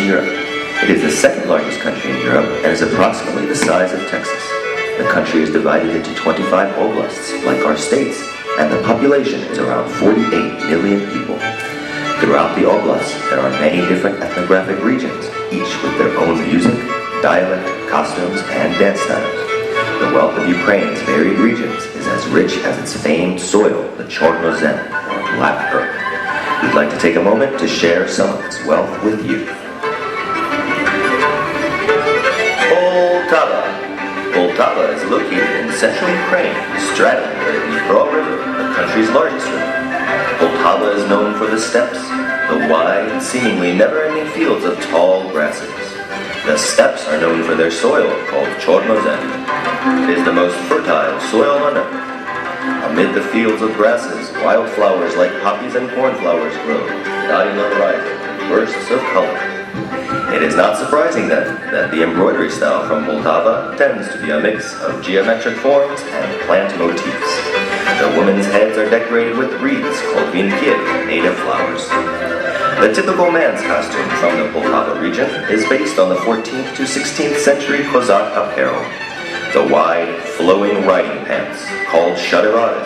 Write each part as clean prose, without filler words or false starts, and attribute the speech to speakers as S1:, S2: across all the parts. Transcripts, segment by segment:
S1: Europe. It is the second largest country in Europe and is approximately the size of Texas. The country is divided into 25 oblasts, like our states, and the population is around 48 million people. Throughout the oblasts, there are many different ethnographic regions, each with their own music, dialect, costumes, and dance styles. The wealth of Ukraine's varied regions is as rich as its famed soil, the Chornozem, or Black Earth. We'd like to take a moment to share some of its wealth with you. Poltava. Poltava is located in central Ukraine, straddling the Dnipro River, the country's largest river. Poltava is known for the steppes, the wide, seemingly never-ending fields of tall grasses. The steppes are known for their soil, called Chornozem. It is the most fertile soil on earth. Amid the fields of grasses, wildflowers like poppies and cornflowers grow, dotting the horizon in bursts of color. It is not surprising then that the embroidery style from Poltava tends to be a mix of geometric forms and plant motifs. The women's heads are decorated with wreaths called vinki, made of flowers. The typical man's costume from the Poltava region is based on the 14th to 16th century Kozak apparel. The wide, flowing riding pants, called shadivary,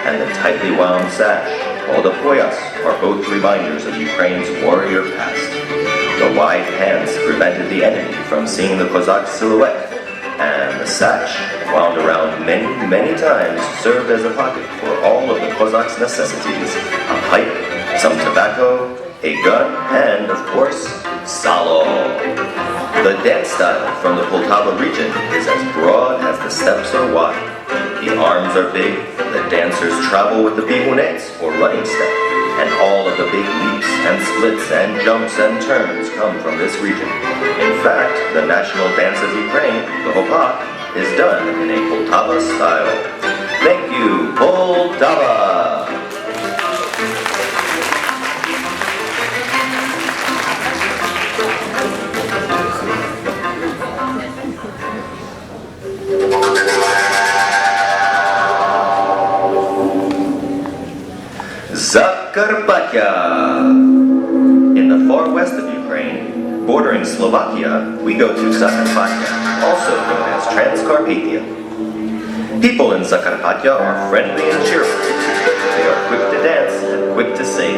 S1: and the tightly wound sash, called a poyas, are both reminders of Ukraine's warrior past. The wide pants prevented the enemy from seeing the Kozak silhouette, and the sash, wound around many, many times, served as a pocket for all of the Kozaks' necessities: a pipe, some tobacco, a gun, and, of course, salo. The dance style from the Poltava region is as broad as the steppes are wide. The arms are big, the dancers travel with the bihunets, or running step, and all of the big leaps and splits and jumps and turns come from this region. In fact, the national dance of Ukraine, the hopak, is done in a Poltava style. Thank you, Poltava! Zakarpattia. In the far west of Ukraine, bordering Slovakia, we go to Zakarpattia, also known as Transcarpathia. People in Zakarpattia are friendly and cheerful. They are quick to dance and quick to sing.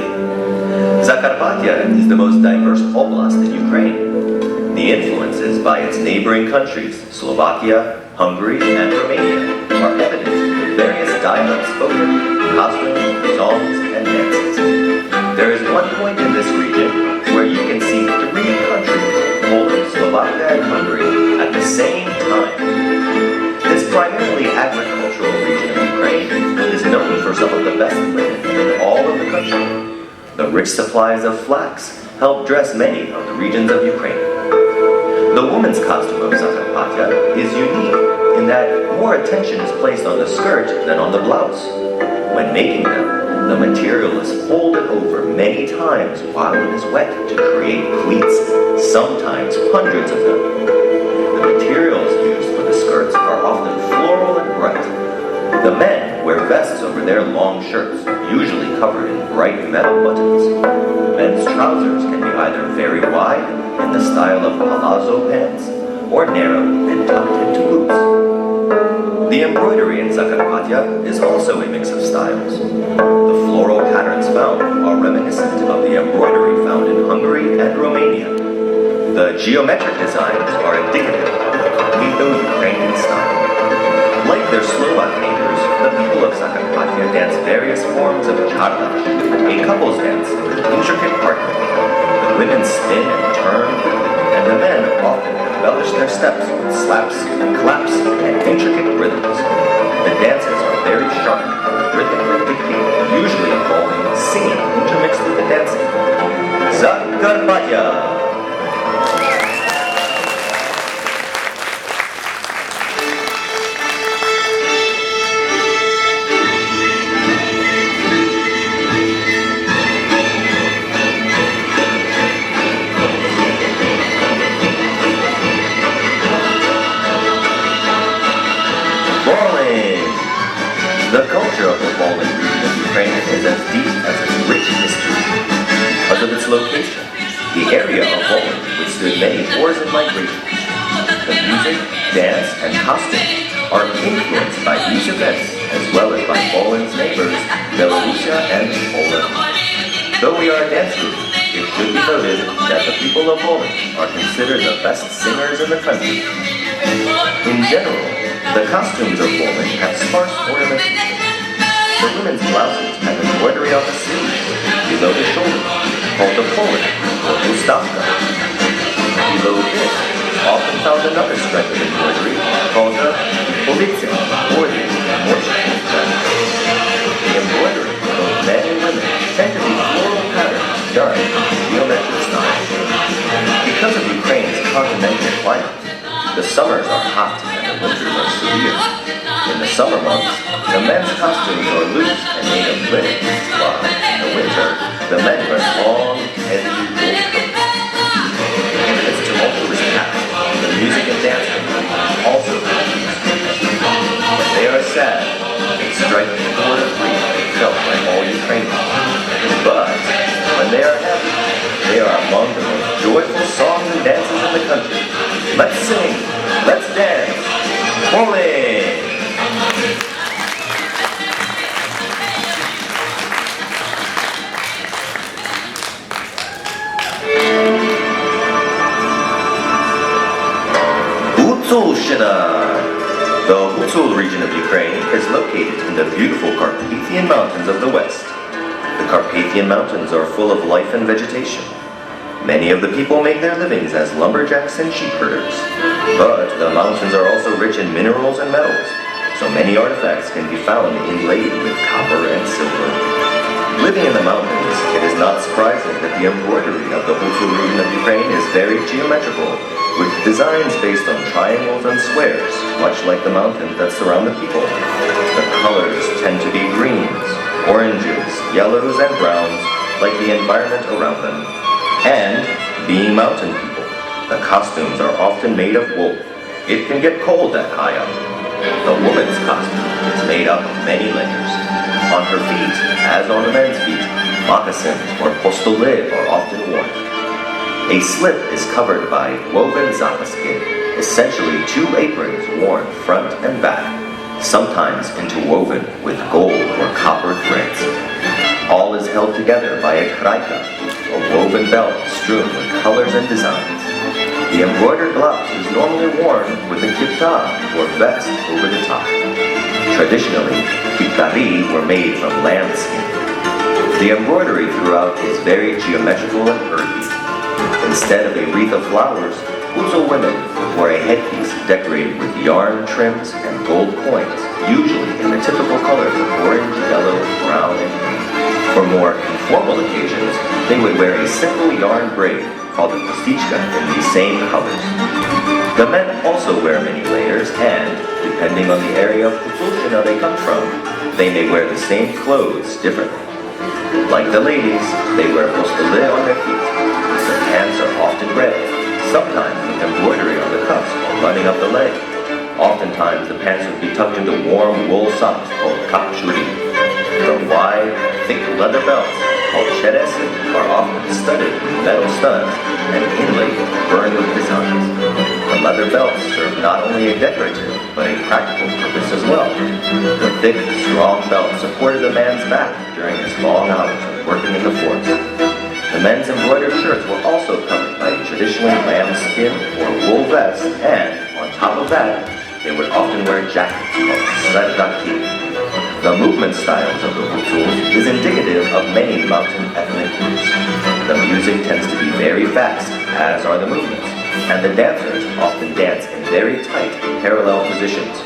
S1: Zakarpattia is the most diverse oblast in Ukraine. The influences by its neighboring countries, Slovakia, Hungary, and Romania, are evident in various dialects spoken, costumes, songs, and dances. There is one point in this region where you can see three countries, Poland, Slovakia, and Hungary, at the same time. This primarily agricultural region of Ukraine is known for some of the best linen in all of the country. The rich supplies of flax help dress many of the regions of Ukraine. The woman's costume of Zakarpattia is unique in that more attention is placed on the skirt than on the blouse. When making them, the material is folded over many times while it is wet to create pleats, sometimes hundreds of them. The materials used for the skirts are often floral and bright. The men wear vests over their long shirts, usually covered in bright metal buttons. Men's trousers can be either very wide, in the style of palazzo pants, or narrow and tucked into boots. The embroidery in Zakarpattia is also a mix of styles. The floral patterns found are reminiscent of the embroidery found in Hungary and Romania. The geometric designs are indicative of the completo Ukrainian style. Like their Slovak neighbors, the people of Zakarpattia dance various forms of chardash, a couple's dance with intricate partnering. The women spin and turn, and the men often embellish their steps with slaps, claps, and intricate rhythms. The dances are very sharp, rhythmically dictated, usually involving singing intermixed with the dancing. Zakarpattia. The culture of the Volyn region of Ukraine is as deep as its rich history. Because of its location, the area of many wars and migrations. The music, dance, and costumes are influenced by these events as well as by Poland's neighbors, Belarusia and Poland. Though we are a dance group, it should be noted that the people of Poland are considered the best singers in the country. In general, the costumes of Poland have sparse ornamentation. The women's blouses have embroidery on the sleeves, below the shoulder, called the Poland or Ustawka. Below this, often found another stripe of embroidery called the Policja or the worship dress. The embroidery of both men and women tend to be floral patterns done in geometric style. Because of Ukraine's continental climate, the summers are hot and the winters are severe. In the summer months, the men's costumes are loose and made of linen, while in the winter, the men wear long, heavy wool coats. In its tumultuous pattern, the music and dancing also contribute. When they are sad, they strike a chord of grief felt by all Ukrainians. But when they are happy, they are among the most joyful songs and dances in the country. Let's sing, let's dance, Poland! Gutsulshchina. The Gutsul region of Ukraine is located in the beautiful Carpathian Mountains of the west. The Carpathian Mountains are full of life and vegetation. Many of the people make their livings as lumberjacks and sheep herders. But the mountains are also rich in minerals and metals, so many artifacts can be found inlaid with copper and silver. Living in the mountains, it is not surprising that the embroidery of the Gutsul region of Ukraine is very geometrical, with designs based on triangles and squares, much like the mountains that surround the people. The colors tend to be greens, oranges, yellows, and browns, like the environment around them. And, being mountain people, the costumes are often made of wool. It can get cold that high up. The woman's costume is made up of many layers. On her feet, as on the men's feet, moccasins or postole are often worn. A slip is covered by woven zapa skin, essentially two aprons worn front and back, sometimes interwoven with gold or copper threads. All is held together by a kraika, a woven belt strewn with colors and designs. The embroidered blouse is normally worn with a kippah or vest over the top. Traditionally, kippari were made from lambskin. The embroidery throughout is very geometrical and earthy. Instead of a wreath of flowers, Gutsul women wear a headpiece decorated with yarn trims and gold coins, usually in the typical colors of orange, yellow, brown, and green. For more informal occasions, they would wear a simple yarn braid called a pustichka in these same colors. The men also wear many layers and, depending on the area of Gutsulshchina they come from, they may wear the same clothes differently. Like the ladies, they wear postole on their feet. The pants are often red, sometimes with embroidery on the cuffs or running up the leg. Oftentimes, the pants would be tucked into warm wool socks called kapchuri. The wide, thick leather belts, called cheresin, are often studded with metal studs and inlaid burned with designs. The leather belts serve not only a decorative, but a practical purpose as well. The thick, strong belt supported the man's back during his long hours of working in the forest. The men's embroidered shirts were also covered by a traditionally lambskin or wool vest, and, on top of that, they would often wear jackets called sardaki. The movement styles of the Gutsuls is indicative of many mountain ethnic groups. The music tends to be very fast, as are the movements, and the dancers often dance in very tight, parallel positions.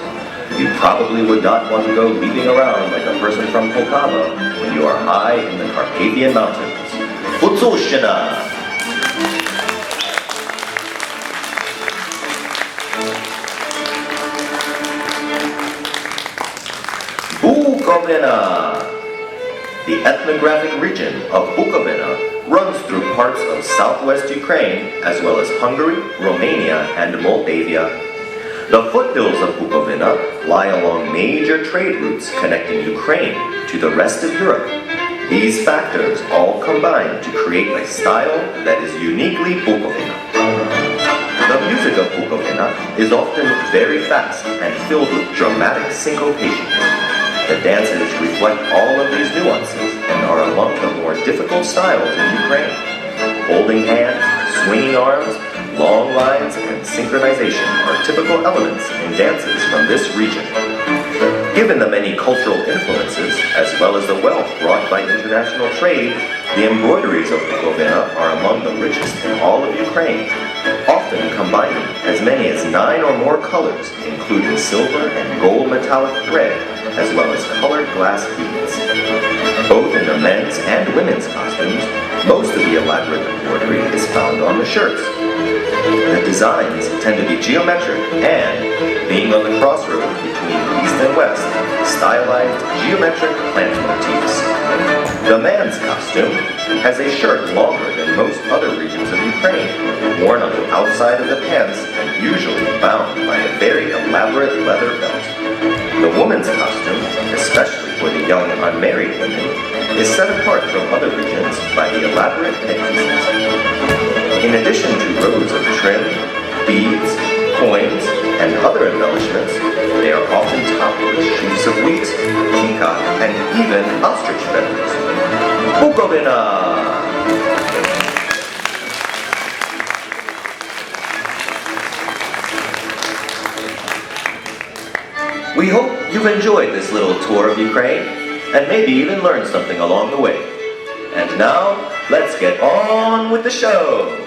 S1: You probably would not want to go leaping around like a person from Poltava when you are high in the Carpathian Mountains. Gutsulshchina! Bukovina! The ethnographic region of Bukovina runs through parts of southwest Ukraine as well as Hungary, Romania, and Moldavia. The foothills of Bukovina lie along major trade routes connecting Ukraine to the rest of Europe. These factors all combine to create a style that is uniquely Bukovina. is often very fast and filled with dramatic syncopation. The dances reflect all of these nuances and are among the more difficult styles in Ukraine. Holding hands, swinging arms, long lines, and synchronization are typical elements in dances from this region. Given the many cultural influences, as well as the wealth brought by international trade, the embroideries of Bukovina are among the richest in all of Ukraine, often combining as many as 9 or more colors, including silver and gold metallic thread, as well as colored glass beads. Both in the men's and women's costumes, most of the elaborate embroidery is found on the shirts. The designs tend to be geometric and, being on the crossroads between east and west, stylized geometric plant motifs. The man's costume has a shirt longer than most other regions of Ukraine, worn on the outside of the pants and usually bound by a very elaborate leather belt. The woman's costume, especially for the young unmarried women, is set apart from other regions by the elaborate headpieces. In addition to rows of trim, beads, coins, and other embellishments, they are often topped with sheaves of wheat, peacock, and even ostrich feathers. Bukovina! We hope you've enjoyed this little tour of Ukraine, and maybe even learned something along the way. And now, let's get on with the show!